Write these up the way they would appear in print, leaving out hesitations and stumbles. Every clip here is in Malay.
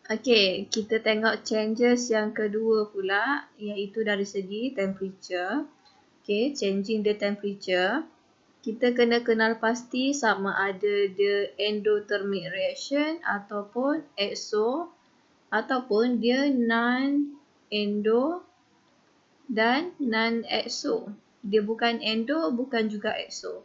Okey, kita tengok changes yang kedua pula, iaitu dari segi temperature. Okey, changing the temperature. Kita kena kenal pasti sama ada dia endothermic reaction ataupun exo ataupun dia non-endo dan non-exo. Dia bukan endo, bukan juga exo.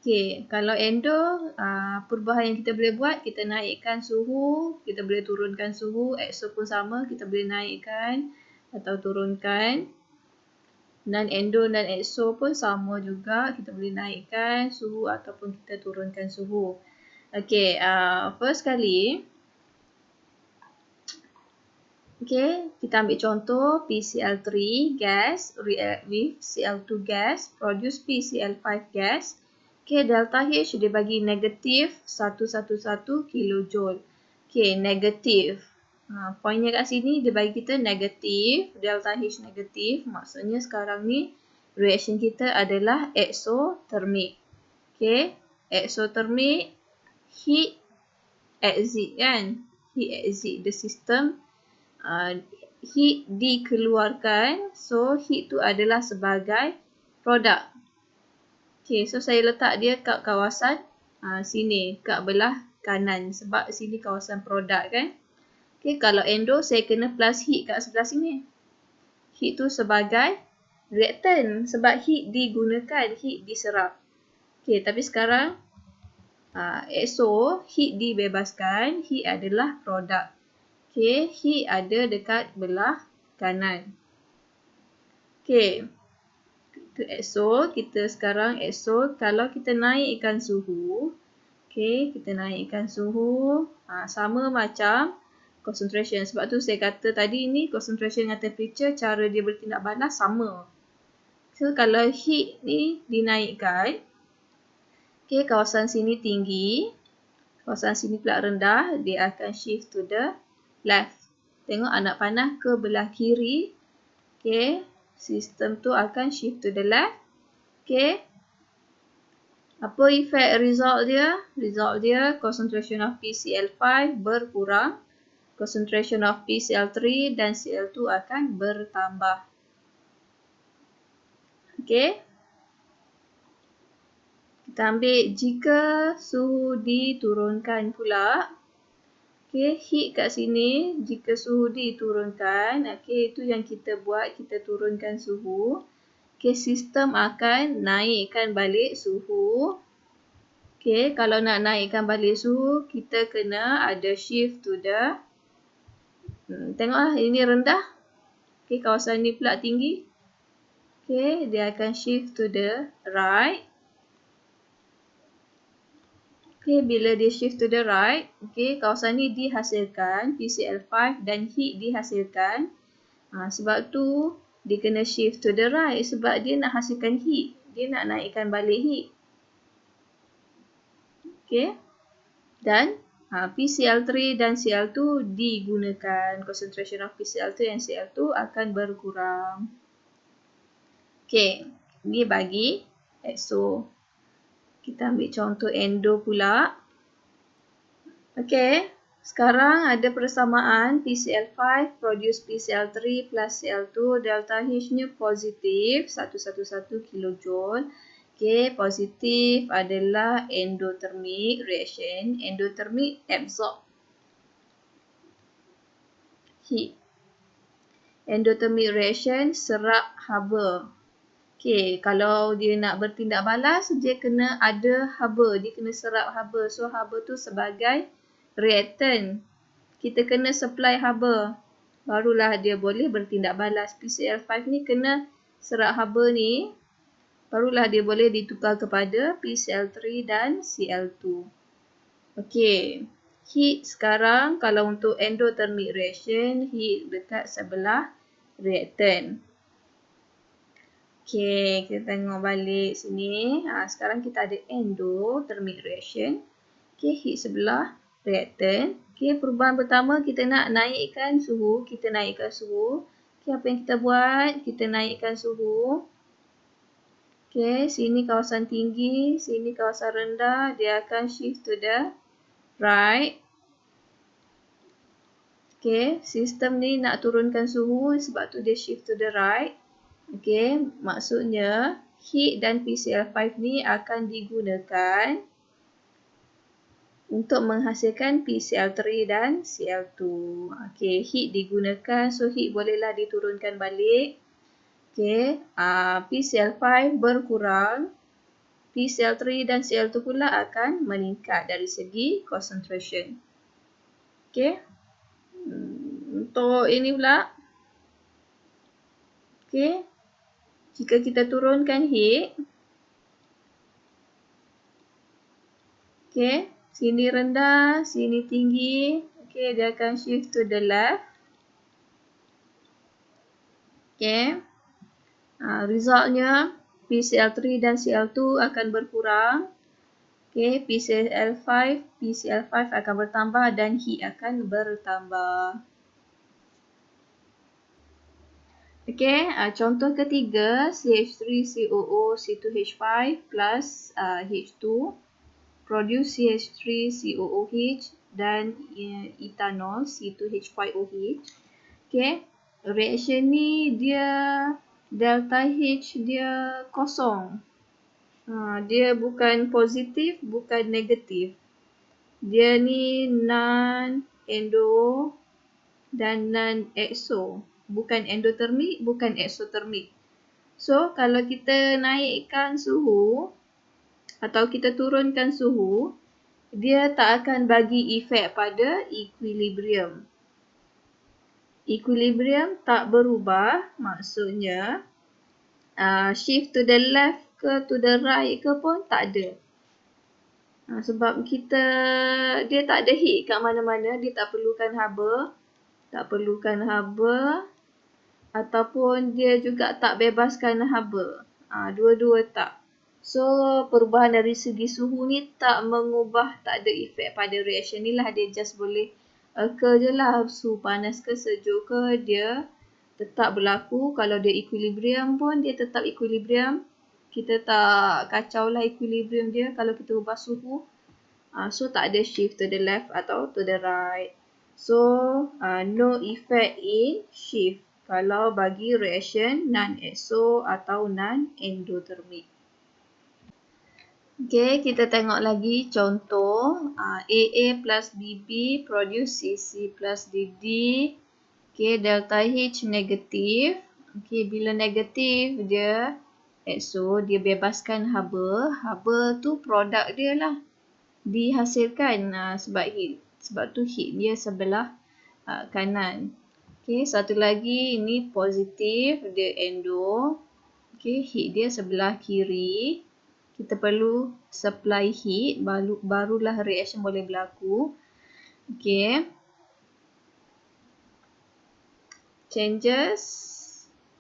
Okey, kalau endo, perubahan yang kita boleh buat, kita naikkan suhu, kita boleh turunkan suhu, exo pun sama, kita boleh naikkan atau turunkan. Non-endo dan exo pun sama juga, kita boleh naikkan suhu ataupun kita turunkan suhu. Okey, first kali, okey, kita ambil contoh PCl3 gas react with Cl2 gas, produce PCl5 gas. Okey, delta H dia bagi negatif 111 kilojoule. Okey, negatif. Poinnya kat sini dia bagi kita negatif, delta H negatif. Maksudnya sekarang ni reaction kita adalah exothermic. Okey, exothermic, heat exit kan? Heat exit the system. Heat dikeluarkan, so heat tu adalah sebagai produk. Okay, so saya letak dia kat kawasan sini, kat belah kanan sebab sini kawasan produk kan. Okay, kalau endo saya kena plus heat kat sebelah sini. Heat tu sebagai reactant sebab heat digunakan, heat diserap. Okay, tapi sekarang exo, heat dibebaskan, heat adalah produk. Okay, heat ada dekat belah kanan. Okay, itu exo. Kita sekarang exo, kalau kita naikkan suhu, okay, kita naikkan suhu, sama macam concentration. Sebab tu saya kata tadi ni concentration dengan temperature, cara dia bertindak balas sama. So, kalau heat ni dinaikkan, okay, kawasan sini tinggi, kawasan sini pula rendah, dia akan shift to the left. Tengok anak panah ke belah kiri. Okay. Sistem tu akan shift to the left. Okay. Apa efek result dia? Result dia concentration of PCl5 berkurang. Concentration of PCl3 dan Cl2 akan bertambah. Okay. Kita ambil jika suhu diturunkan pula. Okay, heat kat sini, jika suhu diturunkan, okay, itu yang kita buat, kita turunkan suhu. Okay, sistem akan naikkan balik suhu. Okay, kalau nak naikkan balik suhu, kita kena ada shift to the, tengoklah, ini rendah. Okay, kawasan ni pula tinggi. Okay, dia akan shift to the right. Okay, bila dia shift to the right, okay, kawasan ni dihasilkan, PCl5 dan heat dihasilkan. Sebab tu, dia kena shift to the right sebab dia nak hasilkan heat. Dia nak naikkan balik heat. Okay. Dan PCl3 dan Cl2 digunakan. Concentration of PCl3 dan Cl2 akan berkurang. Okay, ni bagi exo. Kita ambil contoh endo pula. Okey, sekarang ada persamaan PCl5 produce PCl3 plus Cl2, delta H-nya positif 111 kilojoule. Okey, positif adalah endothermic reaction. Endothermic absorb heat. Endothermic reaction serap haba. Okey, kalau dia nak bertindak balas, dia kena ada haba, dia kena serap haba. So, haba tu sebagai reactant. Kita kena supply haba, barulah dia boleh bertindak balas. PCl5 ni kena serap haba ni, barulah dia boleh ditukar kepada PCl3 dan Cl2. Okey, heat sekarang kalau untuk endothermic reaction, heat dekat sebelah reactant. Okay, kita tengok balik sini. Sekarang kita ada endothermic reaction. Okay, heat sebelah reactant. Okay, perubahan pertama kita nak naikkan suhu. Kita naikkan suhu. Okay, apa yang kita buat? Kita naikkan suhu. Okay, sini kawasan tinggi, sini kawasan rendah. Dia akan shift to the right. Okay, sistem ni nak turunkan suhu sebab tu dia shift to the right. Okay, maksudnya heat dan PCl5 ni akan digunakan untuk menghasilkan PCl3 dan Cl2. Okay, heat digunakan, so heat bolehlah diturunkan balik. Okay, PCl5 berkurang, PCl3 dan Cl2 pula akan meningkat dari segi concentration. Okay, untuk ini pula, okay, jika kita turunkan heat, okay, sini rendah, sini tinggi, okay, dia akan shift to the left. Okay, resultnya PCl3 dan Cl2 akan berkurang. Okay, PCl5 akan bertambah dan heat akan bertambah. Okay, contoh ketiga, CH3COO C2H5 plus H2 produce CH3COOH dan ethanol C2H5OH. Okay, reaction ni dia delta H dia kosong. Dia bukan positif, bukan negatif. Dia ni non-endo dan non-exo. Bukan endotermik, bukan exotermik. So, kalau kita naikkan suhu atau kita turunkan suhu, dia tak akan bagi efek pada equilibrium. Equilibrium tak berubah, maksudnya shift to the left ke to the right ke pun tak ada. Sebab dia tak ada heat kat mana-mana, dia tak perlukan haba, ataupun dia juga tak bebaskan haba. Dua-dua tak. So, perubahan dari segi suhu ni tak mengubah, tak ada efek pada reaction ni lah. Dia just boleh occur je lah. Suhu panas ke sejuk ke, dia tetap berlaku. Kalau dia equilibrium pun, dia tetap equilibrium. Kita tak kacau lah equilibrium dia kalau kita ubah suhu. So, tak ada shift to the left atau to the right. So, no effect in shift kalau bagi reaction non-exo atau non-endothermic. Okay, kita tengok lagi contoh. AA plus BB produce CC plus DD. Okay, delta H negatif. Okay, bila negatif dia exo, dia bebaskan haba. Haba tu produk dia lah. Dihasilkan sebab heat. Sebab tu heat dia sebelah kanan. Okay, satu lagi ini positif, dia endo. Okay, heat dia sebelah kiri. Kita perlu supply heat, barulah reaction boleh berlaku. Okay. Changes,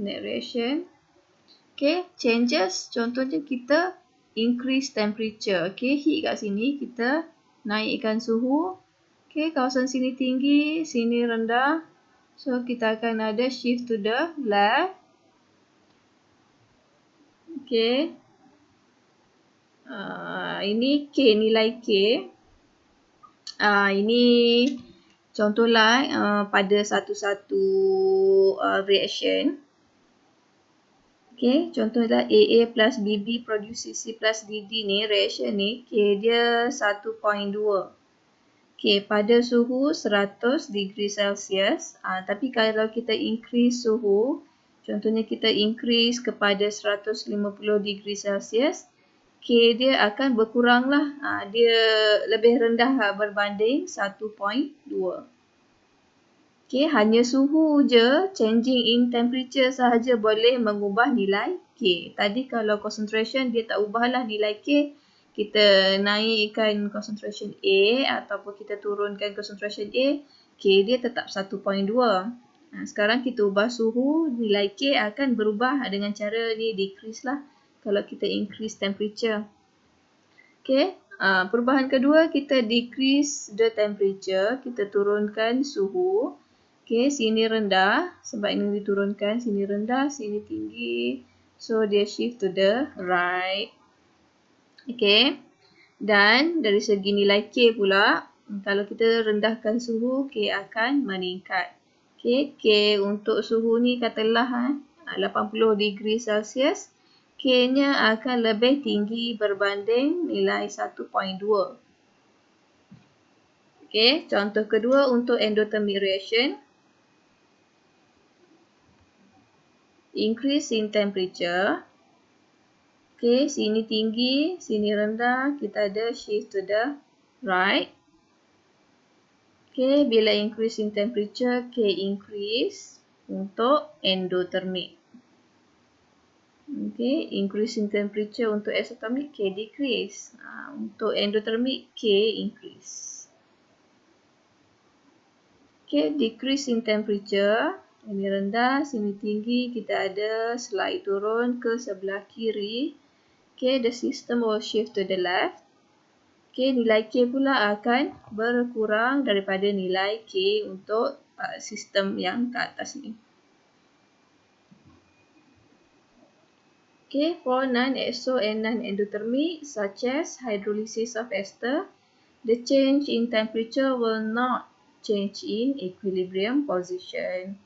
net reaction. Okay, changes, contohnya kita increase temperature. Okay, heat kat sini, kita naikkan suhu. Okay, kawasan sini tinggi, sini rendah. So, kita akan ada shift to the left. Okay. Ini K, nilai K. Ini contohlah pada satu-satu reaction. Okay, contohlah AA plus BB produce CC plus DD ni, reaction ni, K dia 1.2. Okay, pada suhu 100 degree Celsius. Tapi kalau kita increase suhu, contohnya kita increase kepada 150 degree Celsius, K dia akan berkurang lah. Dia lebih rendah berbanding 1.2. Okay, hanya suhu je, changing in temperature sahaja boleh mengubah nilai K. Tadi kalau concentration dia tak ubahlah nilai K. Kita naikkan concentration A ataupun kita turunkan concentration A, K dia tetap 1.2. Sekarang kita ubah suhu, nilai K akan berubah dengan cara ni decrease lah. Kalau kita increase temperature. Okay, perubahan kedua kita decrease the temperature, kita turunkan suhu. Okay, sini rendah sebab ini diturunkan, sini rendah, sini tinggi. So, dia shift to the right. Okay, dan dari segi nilai K pula, Kalau kita rendahkan suhu, K akan meningkat. Okay, K untuk suhu ni katalah 80 degree Celsius, K-nya akan lebih tinggi berbanding nilai 1.2. Okay, contoh kedua untuk endothermic reaction. Increase in temperature. Okay, sini tinggi, sini rendah, kita ada shift to the right. Okay, bila increase in temperature, K increase untuk endothermic. Okay, increase in temperature untuk exothermic, K decrease. Untuk endothermic, K increase. Okay, decrease in temperature. Ini rendah, sini tinggi, kita ada slide turun ke sebelah kiri. Okay, the system will shift to the left. Okay, nilai K pula akan berkurang daripada nilai K untuk sistem yang ke atas ni. Okay, for non-exo and non-endothermic such as hydrolysis of ester, the change in temperature will not change in equilibrium position.